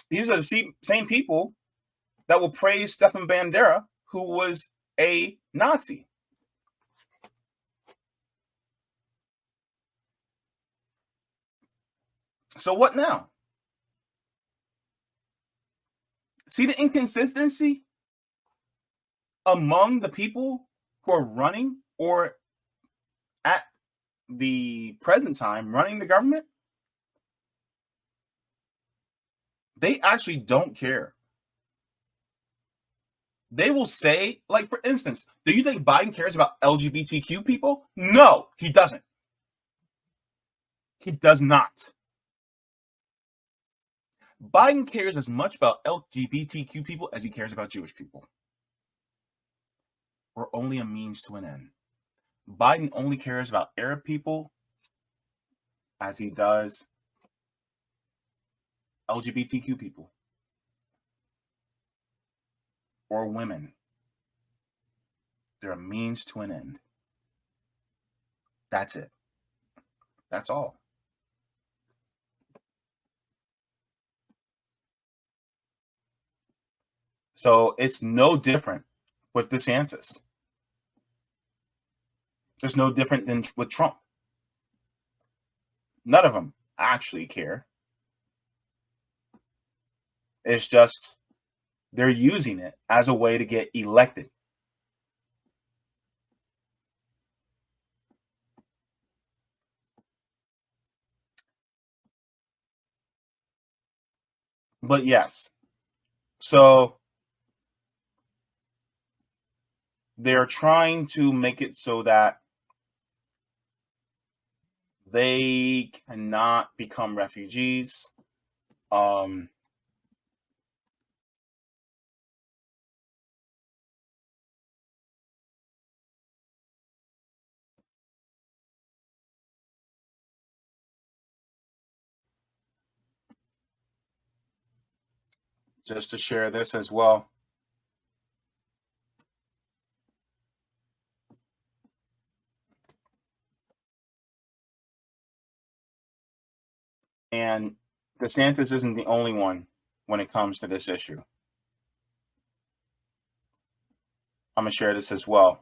These are the same people that will praise Stefan Bandera, who was a Nazi. So what now? See the inconsistency among the people who are running or at the present time running the government? They actually don't care. They will say, like, for instance, do you think Biden cares about LGBTQ people? No, he doesn't. He does not. Biden cares as much about LGBTQ people as he cares about Jewish people. We're only a means to an end. Biden only cares about Arab people as he does LGBTQ people or women. They're a means to an end. That's it. That's all. So it's no different with DeSantis. It's no different than with Trump. None of them actually care. It's just they're using it as a way to get elected. But yes, so they're trying to make it so that they cannot become refugees. Just to share this as well. And DeSantis isn't the only one when it comes to this issue. I'm going to share this as well.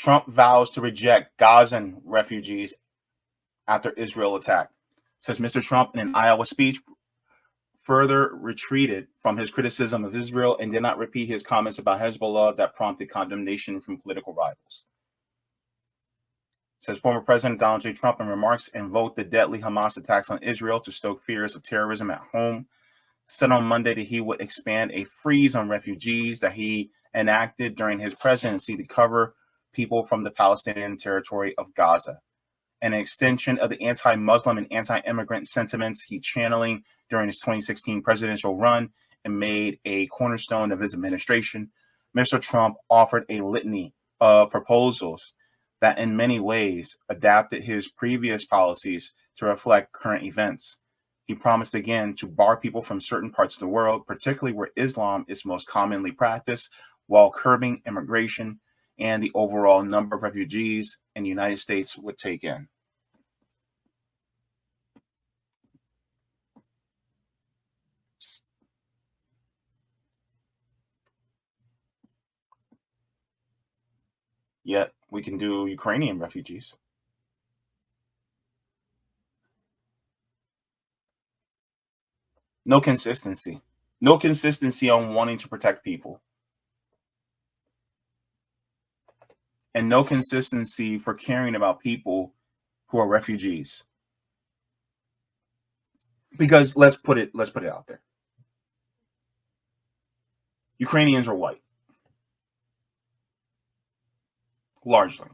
Trump vows to reject Gazan refugees after Israel attack. Says Mr. Trump in an Iowa speech further retreated from his criticism of Israel and did not repeat his comments about Hezbollah that prompted condemnation from political rivals. Says former President Donald J. Trump in remarks invoked the deadly Hamas attacks on Israel to stoke fears of terrorism at home. said on Monday that he would expand a freeze on refugees that he enacted during his presidency to cover people from the Palestinian territory of Gaza. An extension of the anti-Muslim and anti-immigrant sentiments he channeling during his 2016 presidential run and made a cornerstone of his administration, Mr. Trump offered a litany of proposals that in many ways adapted his previous policies to reflect current events. He promised again to bar people from certain parts of the world, particularly where Islam is most commonly practiced, while curbing immigration and the overall number of refugees in the United States would take in. Yet we can do Ukrainian refugees. No consistency. No consistency on wanting to protect people. And no consistency for caring about people who are refugees. Because let's put it out there. Ukrainians are white. Largely.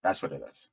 That's what it is.